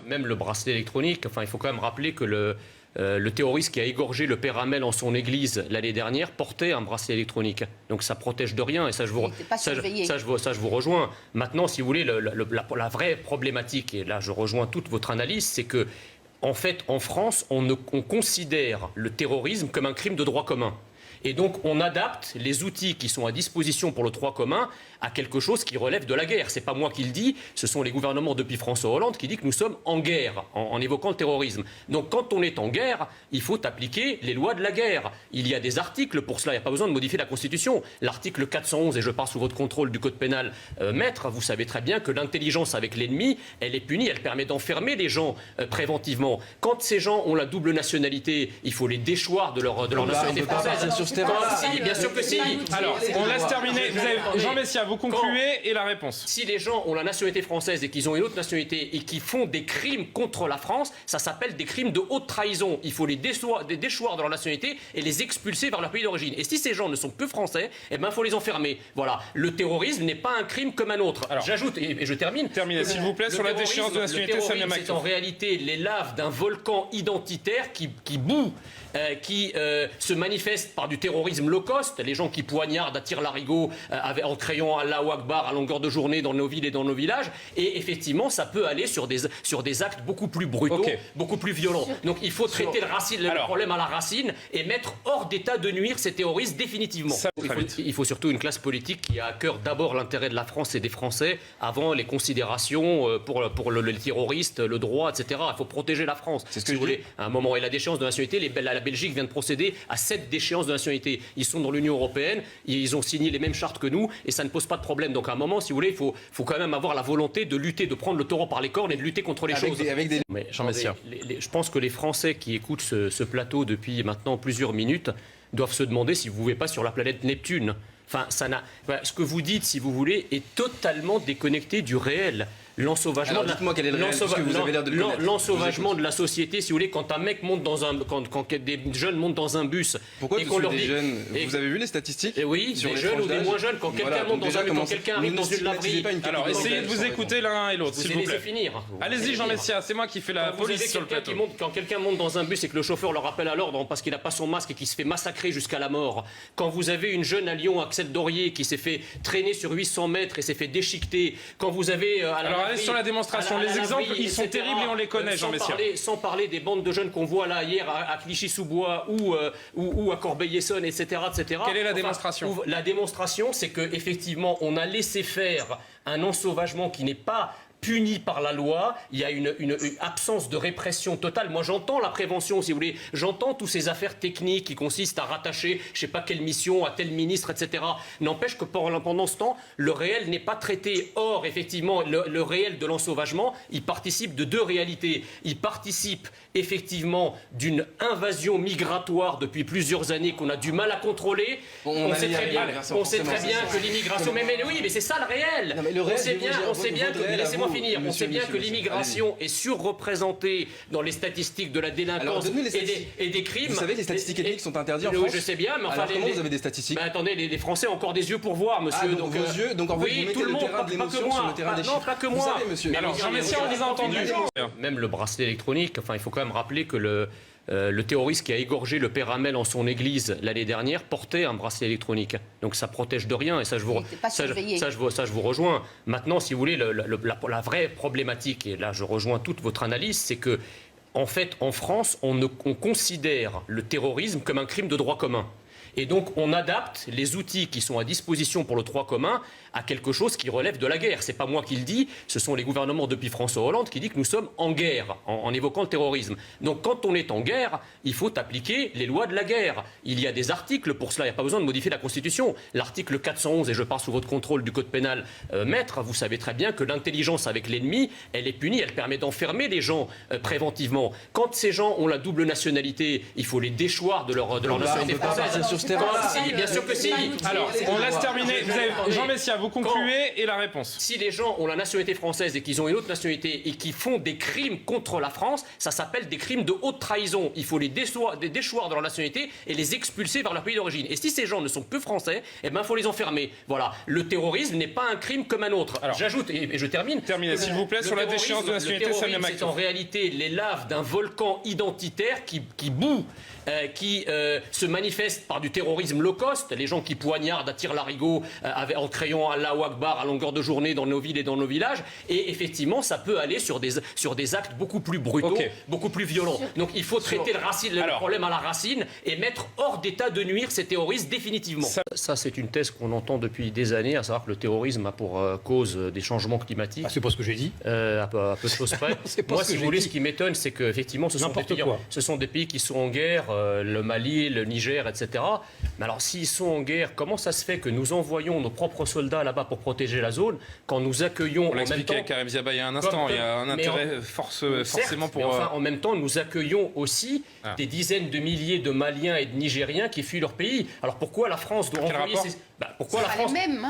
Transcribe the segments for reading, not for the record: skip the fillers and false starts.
Même le bracelet électronique, enfin, il faut quand même rappeler que le terroriste qui a égorgé le père Hamel en son église l'année dernière portait un bracelet électronique. Donc ça protège de rien et ça je vous rejoins. Maintenant, si vous voulez, la vraie problématique, et là je rejoins toute votre analyse, c'est que en fait, en France, on considère le terrorisme comme un crime de droit commun. Et donc, on adapte les outils qui sont à disposition pour le droit commun à quelque chose qui relève de la guerre. Ce n'est pas moi qui le dis, ce sont les gouvernements depuis François Hollande qui disent que nous sommes en guerre, en évoquant le terrorisme. Donc, quand on est en guerre, il faut appliquer les lois de la guerre. Il y a des articles pour cela, il n'y a pas besoin de modifier la Constitution. L'article 411, et je parle sous votre contrôle du Code pénal, maître, vous savez très bien que l'intelligence avec l'ennemi, elle est punie, elle permet d'enfermer les gens préventivement. Quand ces gens ont la double nationalité, il faut les déchoir de leur nationalité française. Si, bien sûr que si. Alors, on laisse terminer. Jean Messia, vous concluez et la réponse. Si les gens ont la nationalité française et qu'ils ont une autre nationalité et qui font des crimes contre la France, ça s'appelle des crimes de haute trahison. Il faut les déchoir de leur nationalité et les expulser vers leur pays d'origine. Et si ces gens ne sont que français, eh ben, il faut les enfermer. Voilà. Le terrorisme n'est pas un crime comme un autre. Alors, j'ajoute, et je termine. Terminez, s'il vous plaît, sur la déchéance de nationalité, Samia Makhlouf. C'est en réalité les laves d'un volcan identitaire qui bout, qui se manifeste par du terrorisme low cost, les gens qui poignardent à tir-larigot en créant Allahu Akbar à longueur de journée dans nos villes et dans nos villages. Et effectivement, ça peut aller sur des actes beaucoup plus brutaux, beaucoup plus violents. Donc il faut traiter le problème à la racine et mettre hors d'état de nuire ces terroristes définitivement. Il faut surtout une classe politique qui a à cœur d'abord l'intérêt de la France et des Français avant les considérations pour le terroriste, le droit, etc. Il faut protéger la France. C'est ce que si vous voulez, à un moment, et la déchéance de nationalité, la Belgique vient de procéder à 7 déchéances de nationalité. Ils sont dans l'Union européenne, ils ont signé les mêmes chartes que nous et ça ne pose pas de problème. Donc à un moment, si vous voulez, il faut quand même avoir la volonté de lutter, de prendre le taureau par les cornes et de lutter contre les choses. Mais Jean Messia. Je pense que les Français qui écoutent ce plateau depuis maintenant plusieurs minutes doivent se demander si vous ne vivez pas sur la planète Neptune. Enfin, ce que vous dites, si vous voulez, est totalement déconnecté du réel. L'ensauvagement de la société, si vous voulez, quand un mec monte quand des jeunes montent dans un bus. Pourquoi et qu'on leur dit jeunes, vous avez vu les statistiques? Oui, des jeunes ou des moins jeunes. Quand quelqu'un monte dans un bus, quand quelqu'un arrive dans une laverie. Alors, essayez de vous écouter l'un et l'autre, s'il vous plaît. Finir. Allez-y, Jean Messia, c'est moi qui fais la police sur le plateau. Quand quelqu'un monte dans un bus et que le chauffeur le rappelle à l'ordre parce qu'il n'a pas son masque et qu'il se fait massacrer jusqu'à la mort. Quand vous avez une jeune à Lyon, Axel Dorier, qui s'est fait traîner sur 800 mètres et s'est fait déchiqueter. Quand vous avez allez sur la démonstration. Les exemples, ils sont terribles et on les connaît, Jean Messia. Sans parler des bandes de jeunes qu'on voit là hier à Clichy-sous-Bois ou à Corbeil-Essonnes, etc., etc. Quelle est la démonstration? La démonstration, c'est qu'effectivement, on a laissé faire un ensauvagement qui n'est pas puni par la loi, il y a une absence de répression totale. Moi, j'entends la prévention, si vous voulez. J'entends toutes ces affaires techniques qui consistent à rattacher, je ne sais pas quelle mission, à tel ministre, etc. N'empêche que pendant ce temps, le réel n'est pas traité. Or, effectivement, le réel de l'ensauvagement, il participe de deux réalités. Il participe, effectivement, d'une invasion migratoire depuis plusieurs années qu'on a du mal à contrôler. On sait très bien que l'immigration... Mais oui, mais c'est ça le réel. On sait bien que... Laissez-moi finir. On sait bien que l'immigration est surreprésentée dans les statistiques de la délinquance et des crimes. Vous savez que les statistiques ethniques sont interdites en France. Oui, je sais bien, mais enfin... comment vous avez des statistiques? Attendez, les Français ont encore des yeux pour voir, monsieur. Donc vos yeux, donc en fait, vous mettez le terrain de l'émotion sur le terrain des chiffres. Non, pas que moi. Vous savez, monsieur. Alors, Jean Messia, on vous a entendu. Même le bracelet électronique, enfin, il faut quand même rappeler que le terroriste qui a égorgé le père Hamel en son église l'année dernière portait un bracelet électronique. Donc ça protège de rien et ça je vous rejoins. Maintenant, si vous voulez, la vraie problématique, et là je rejoins toute votre analyse, c'est que en fait, en France, on considère le terrorisme comme un crime de droit commun. Et donc, on adapte les outils qui sont à disposition pour le droit commun à quelque chose qui relève de la guerre. Ce n'est pas moi qui le dis, ce sont les gouvernements depuis François Hollande qui disent que nous sommes en guerre, en évoquant le terrorisme. Donc, quand on est en guerre, il faut appliquer les lois de la guerre. Il y a des articles pour cela, il n'y a pas besoin de modifier la Constitution. L'article 411, et je parle sous votre contrôle du Code pénal, maître, vous savez très bien que l'intelligence avec l'ennemi, elle est punie, elle permet d'enfermer les gens préventivement. Quand ces gens ont la double nationalité, il faut les déchoir de leur nationalité française. Si, bien sûr que si. Alors, on laisse terminer. Jean Messia, vous concluez et la réponse. Si les gens ont la nationalité française et qu'ils ont une autre nationalité et qui font des crimes contre la France, ça s'appelle des crimes de haute trahison. Il faut les déchoir de leur nationalité et les expulser vers leur pays d'origine. Et si ces gens ne sont que français, eh ben, il faut les enfermer. Voilà. Le terrorisme n'est pas un crime comme un autre. J'ajoute, et je termine. Terminez, s'il vous plaît, sur la déchéance de nationalité. Le terrorisme, c'est en réalité les laves d'un volcan identitaire qui bout, qui se manifeste par du terrorisme low cost, les gens qui poignardent à tir-larigot en créant Allahu Akbar à longueur de journée dans nos villes et dans nos villages. Et effectivement, ça peut aller sur des actes beaucoup plus brutaux, beaucoup plus violents. Donc il faut traiter le problème à la racine et mettre hors d'état de nuire ces terroristes définitivement. Ça c'est une thèse qu'on entend depuis des années, à savoir que le terrorisme a pour cause des changements climatiques. C'est pas ce que j'ai dit. À peu de choses près. Moi, si vous voulez, ce qui m'étonne, c'est qu'effectivement, ce sont des pays qui sont en guerre, le Mali, le Niger, etc. Mais alors, s'ils sont en guerre, comment ça se fait que nous envoyons nos propres soldats là-bas pour protéger la zone, quand nous accueillons... On l'a expliqué avec Karim Ziaba il y a un instant, il y a un intérêt forcément pour... Enfin, en même temps, nous accueillons aussi des dizaines de milliers de Maliens et de Nigériens qui fuient leur pays. Alors pourquoi la France doit envoyer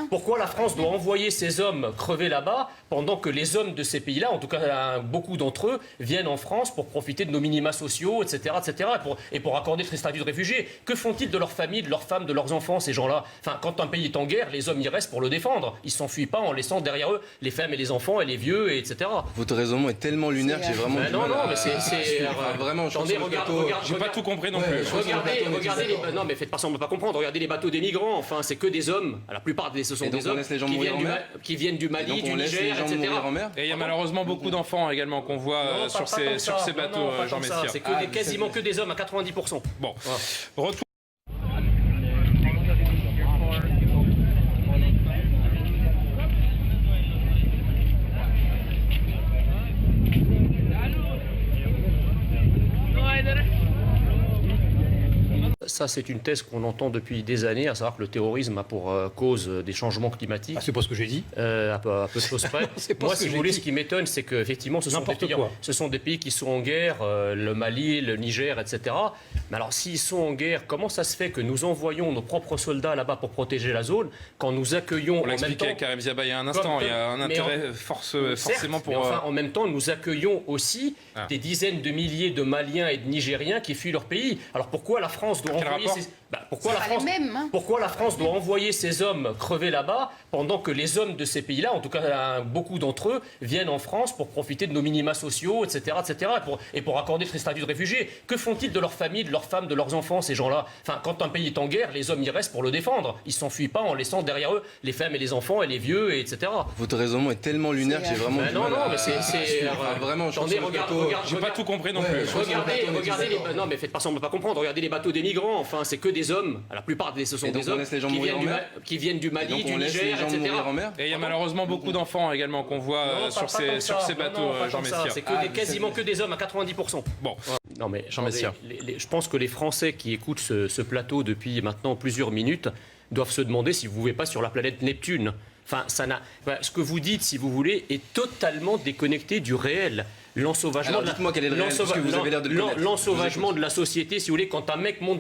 pourquoi la France doit envoyer ces hommes crever là-bas pendant que les hommes de ces pays-là, en tout cas beaucoup d'entre eux, viennent en France pour profiter de nos minima sociaux, etc., et pour accorder le statut de réfugié. Que font-ils de leurs familles, de leurs femmes, de leurs enfants, ces gens-là? Enfin, quand un pays est en guerre, les hommes y restent pour le défendre. Ils ne s'enfuient pas en laissant derrière eux les femmes et les enfants et les vieux, etc. Votre raisonnement est tellement lunaire que j'ai vraiment... mais c'est... Vraiment, j'ai pas tout compris non plus. Regardez les... Non, mais faites pas semblant de pas comprendre. Regardez les bateaux des migrants. Enfin, c'est que des hommes. La plupart ce sont des hommes qui viennent du Mali, du Niger, etc. Et il y a malheureusement beaucoup d'enfants également qu'on voit sur ces bateaux, Jean Messia. C'est quasiment que des hommes à 90%. Bon, retour. Ça, c'est une thèse qu'on entend depuis des années, à savoir que le terrorisme a pour cause des changements climatiques. C'est pas ce que j'ai dit. À peu de choses près. Moi, si vous voulez, ce qui m'étonne, c'est qu'effectivement, ce sont des pays qui sont en guerre, le Mali, le Niger, etc. Mais alors, s'ils sont en guerre, comment ça se fait que nous envoyons nos propres soldats là-bas pour protéger la zone, quand nous accueillons... On l'a expliqué avec Karim Ziaba il y a un instant, il y a un intérêt forcément pour... Enfin, en même temps, nous accueillons aussi des dizaines de milliers de Maliens et de Nigériens qui fuient leur pays. Alors pourquoi la France doit envoyer pourquoi la France doit envoyer ces hommes crever là-bas pendant que les hommes de ces pays-là, en tout cas beaucoup d'entre eux, viennent en France pour profiter de nos minima sociaux, etc., et pour accorder le statut de réfugié? Que font-ils de leurs familles, de leurs femmes, de leurs enfants, ces gens-là? Enfin, quand un pays est en guerre, les hommes y restent pour le défendre. Ils ne s'enfuient pas en laissant derrière eux les femmes et les enfants et les vieux, etc. Votre raisonnement est tellement lunaire que j'ai vraiment... Vraiment, j'ai pas tout compris non plus. Regardez les... Non, mais faites pas semblant de pas comprendre. Regardez les bateaux des migrants. Enfin, c'est que des hommes. La plupart ce sont des hommes qui viennent du Mali, du Niger, etc. Et il y a malheureusement beaucoup d'enfants également qu'on voit sur ces bateaux, Jean Messia. C'est quasiment que des hommes à 90%. Bon, non mais Jean Messia. Je pense que les Français qui écoutent ce plateau depuis maintenant plusieurs minutes doivent se demander si vous ne pouvez pas sur la planète Neptune. Enfin, ce que vous dites, si vous voulez, est totalement déconnecté du réel. L'ensauvagement de la société, si vous voulez, quand un mec monte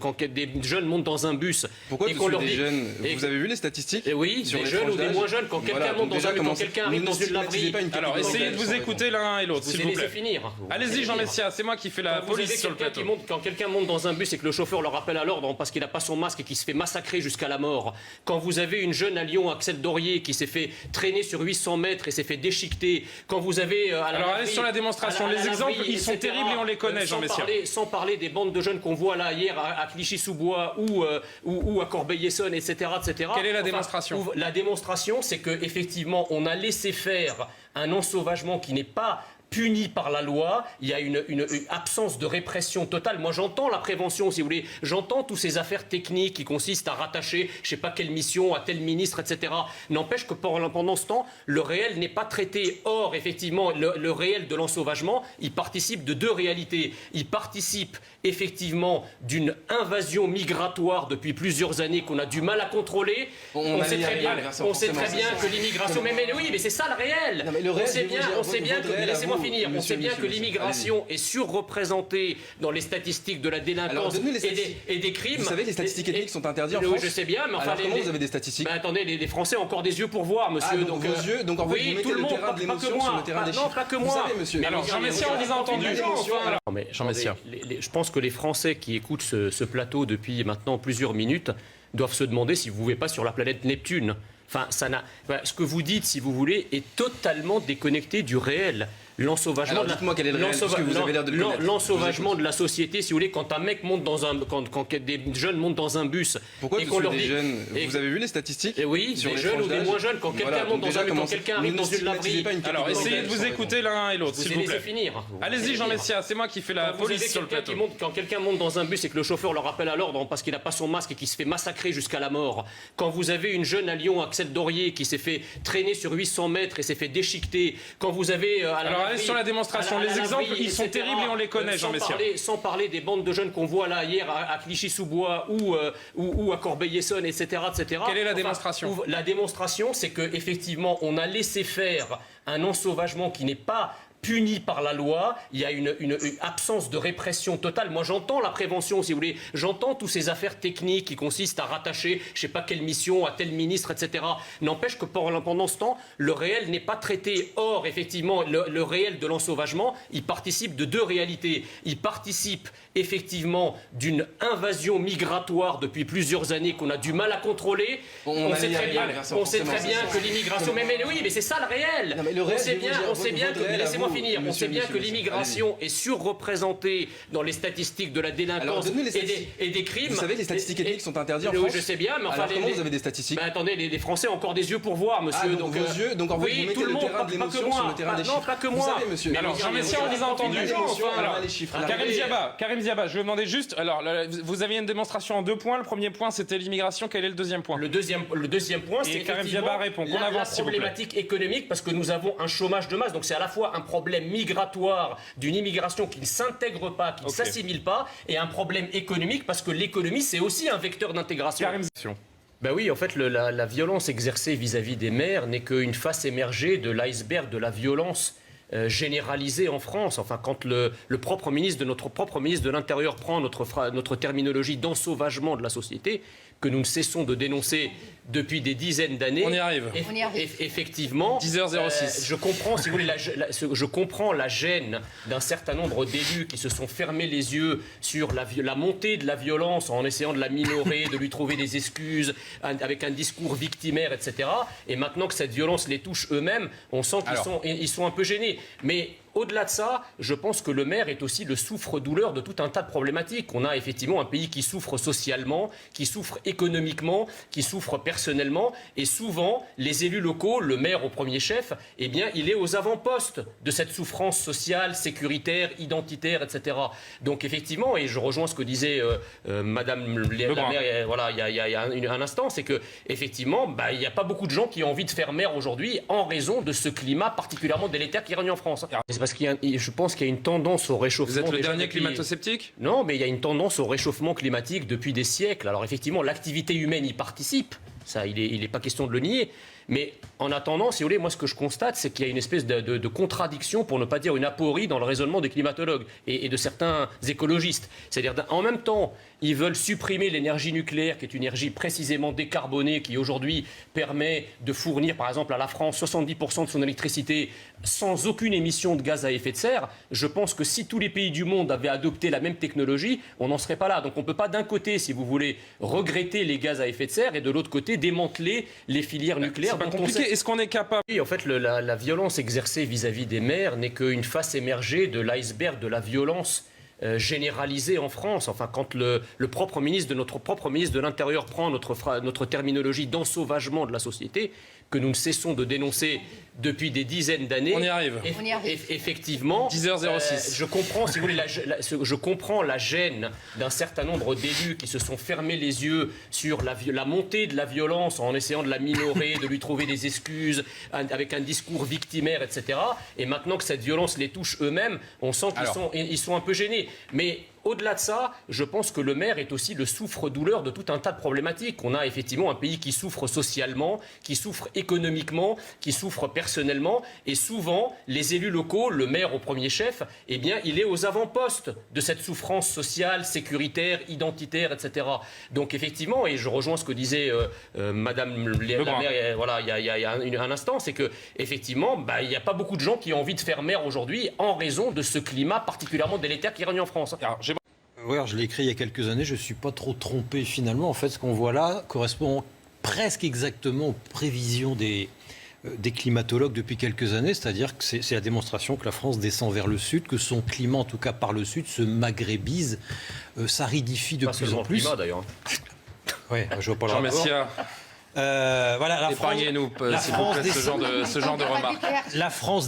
quand des jeunes montent dans un bus. Pourquoi tous des jeunes? Vous avez vu les statistiques? Oui, des jeunes ou des moins jeunes, quand quelqu'un monte dans un bus, quand quelqu'un arrive dans une laverie. Alors essayez de vous écouter l'un et l'autre, s'il vous plaît. Finir. Allez-y, Jean Messia, c'est moi qui fais la police sur le plateau. Quand quelqu'un monte dans un bus et que le chauffeur le rappelle à l'ordre parce qu'il n'a pas son masque et qu'il se fait massacrer jusqu'à la mort. Quand vous avez une jeune à Lyon, Axel Dorier, qui s'est fait traîner sur 800 mètres et s'est fait déchiqueter. Quand vous avez allez sur la démonstration. Les exemples, ils sont terribles et on les connaît, Jean Messia. Sans parler des bandes de jeunes qu'on voit là hier à Clichy-sous-Bois ou à Corbeil-Essonnes, etc., etc. Quelle est la démonstration? La démonstration, c'est qu'effectivement, on a laissé faire un ensauvagement qui n'est pas puni par la loi, il y a une absence de répression totale. Moi, j'entends la prévention, si vous voulez. J'entends toutes ces affaires techniques qui consistent à rattacher, je ne sais pas quelle mission, à tel ministre, etc. N'empêche que pendant ce temps, le réel n'est pas traité. Or, effectivement, le réel de l'ensauvagement, il participe de deux réalités. Il participe effectivement d'une invasion migratoire depuis plusieurs années qu'on a du mal à contrôler. On sait très bien que l'immigration... Mais oui, mais c'est ça le réel. On sait bien que... Laissez-moi Laissez-moi finir. On sait bien que l'immigration est surreprésentée dans les statistiques de la délinquance et des crimes. Vous savez, les statistiques ethniques sont interdites en France. Je sais bien, mais enfin... comment vous avez des statistiques? Attendez, les Français ont encore des yeux pour voir, monsieur. Donc vos yeux, donc en fait, vous mettez le terrain de l'émotion sur le terrain des chiffres. Non, pas que moi. Vous savez, monsieur. Alors, Jean Messia, on vous a entendu. Jean Messia. Je pense que les Français qui écoutent ce plateau depuis maintenant plusieurs minutes doivent se demander si vous ne vivez pas sur la planète Neptune. Enfin, ce que vous dites, si vous voulez, est totalement déconnecté du réel. L'ensauvagement de la société, si vous voulez, quand un mec monte quand des jeunes montent dans un bus. Pourquoi tous des jeunes? Vous avez vu les statistiques? Oui, des jeunes ou des moins jeunes. Quand quelqu'un monte dans un bus, quand quelqu'un arrive dans une laverie. Alors, essayez de vous écouter l'un et l'autre, s'il vous plaît. Finir. Allez-y, Jean Messia, c'est moi qui fais la police sur le plateau. Quand quelqu'un monte dans un bus et que le chauffeur le rappelle à l'ordre parce qu'il n'a pas son masque et qu'il se fait massacrer jusqu'à la mort. Quand vous avez une jeune à Lyon, Axel Dorier, qui s'est fait traîner sur 800 mètres et s'est fait déchiqueter. Quand vous avez... Alors, allez sur la démonstration. Les exemples, ils sont terribles et on les connaît, Jean Messia. Sans parler des bandes de jeunes qu'on voit là hier à Clichy-sous-Bois ou à Corbeil-Essonnes, etc., etc. Quelle est la démonstration? La démonstration, c'est qu'effectivement, on a laissé faire un ensauvagement qui n'est pas puni par la loi, il y a une absence de répression totale. Moi, j'entends la prévention, si vous voulez. J'entends toutes ces affaires techniques qui consistent à rattacher, je ne sais pas quelle mission, à tel ministre, etc. N'empêche que pendant ce temps, le réel n'est pas traité. Or, effectivement, le réel de l'ensauvagement, il participe de deux réalités. Il participe effectivement d'une invasion migratoire depuis plusieurs années qu'on a du mal à contrôler. On sait très bien que l'immigration... Mais oui, mais c'est ça le réel. On sait bien que... Laissez-moi finir. On sait bien que l'immigration est surreprésentée dans les statistiques de la délinquance et des crimes. Vous savez, les statistiques ethniques sont interdites en France. Oui, je sais bien, mais enfin... comment vous avez des statistiques? Attendez, les Français ont encore des yeux pour voir, monsieur. Donc vos yeux, donc en fait, vous mettez le terrain de l'émotion sur le terrain des chiffres. Non, pas que moi. Vous savez, monsieur. Alors, Jean Messia, on vous a entendu. Karim Ziaba, je vais demander juste... Alors, vous aviez une démonstration en 2 points. Le premier point, c'était l'immigration. Quel est le deuxième point? Le deuxième point, c'est effectivement la problématique économique, parce que nous avons un chômage de masse. Donc c'est à la fois un problème migratoire d'une immigration qui ne s'intègre pas, qui ne s'assimile pas, et un problème économique, parce que l'économie, c'est aussi un vecteur d'intégration. Ben oui, en fait, la violence exercée vis-à-vis des maires n'est qu'une face émergée de l'iceberg de la violence généralisée en France. Enfin, quand notre propre ministre de l'Intérieur prend notre terminologie d'ensauvagement de la société, que nous ne cessons de dénoncer depuis des dizaines d'années. On y arrive. Effectivement. 10h06. Je comprends, si vous voulez, je comprends la gêne d'un certain nombre d'élus qui se sont fermés les yeux sur la montée de la violence en essayant de la minorer, de lui trouver des excuses, avec un discours victimaire, etc. Et maintenant que cette violence les touche eux-mêmes, on sent qu'ils sont un peu gênés. Mais au-delà de ça, je pense que le maire est aussi le souffre-douleur de tout un tas de problématiques. On a effectivement un pays qui souffre socialement, qui souffre économiquement, qui souffre personnellement. Et souvent, les élus locaux, le maire au premier chef, eh bien, il est aux avant-postes de cette souffrance sociale, sécuritaire, identitaire, etc. Donc effectivement, et je rejoins ce que disait Madame la maire voilà, il y a un instant, c'est que effectivement, il n'y a pas beaucoup de gens qui ont envie de faire maire aujourd'hui en raison de ce climat particulièrement délétère qui règne en France. C'est parce je pense qu'il y a une tendance au réchauffement. Vous êtes le dernier climato-sceptique? Non, mais il y a une tendance au réchauffement climatique depuis des siècles. Alors effectivement, l'activité humaine y participe. Ça, il n'est pas question de le nier. Mais en attendant, si vous voulez, moi ce que je constate, c'est qu'il y a une espèce de contradiction, pour ne pas dire une aporie, dans le raisonnement des climatologues et de certains écologistes. C'est-à-dire, en même temps, ils veulent supprimer l'énergie nucléaire, qui est une énergie précisément décarbonée, qui aujourd'hui permet de fournir, par exemple, à la France 70% de son électricité sans aucune émission de gaz à effet de serre. Je pense que si tous les pays du monde avaient adopté la même technologie, on n'en serait pas là. Donc on ne peut pas d'un côté, si vous voulez, regretter les gaz à effet de serre et de l'autre côté, démanteler les filières nucléaires. C'est pas compliqué. Est-ce qu'on est capable? Oui, en fait, la violence exercée vis-à-vis des maires n'est qu'une face émergée de l'iceberg de la violence généralisée en France. Enfin, quand notre propre ministre de l'Intérieur prend notre terminologie d'ensauvagement de la société, que nous ne cessons de dénoncer depuis des dizaines d'années. On y arrive. Effectivement. 10h06. Je comprends, si vous voulez, je comprends la gêne d'un certain nombre d'élus qui se sont fermés les yeux sur la montée de la violence en essayant de la minorer, de lui trouver des excuses, avec un discours victimaire, etc. Et maintenant que cette violence les touche eux-mêmes, on sent qu'ils sont un peu gênés. Mais au-delà de ça, je pense que le maire est aussi le souffre-douleur de tout un tas de problématiques. On a effectivement un pays qui souffre socialement, qui souffre économiquement, qui souffre personnellement. Et souvent, les élus locaux, le maire au premier chef, eh bien, il est aux avant-postes de cette souffrance sociale, sécuritaire, identitaire, etc. Donc effectivement, et je rejoins ce que disait Madame la maire voilà, il y a un instant, c'est que effectivement, il n'y a pas beaucoup de gens qui ont envie de faire maire aujourd'hui en raison de ce climat particulièrement délétère qui règne en France. Alors, je l'ai écrit il y a quelques années, je ne suis pas trop trompé finalement. En fait, ce qu'on voit là correspond presque exactement aux prévisions des climatologues depuis quelques années, c'est-à-dire que c'est la démonstration que la France descend vers le sud, que son climat, en tout cas par le sud, se maghrébise, s'aridifie de plus en plus. Climat d'ailleurs. Oui, je vois pas Jean Messia. Voilà, épargnez-nous, s'il vous plaît, ce genre de remarques. La France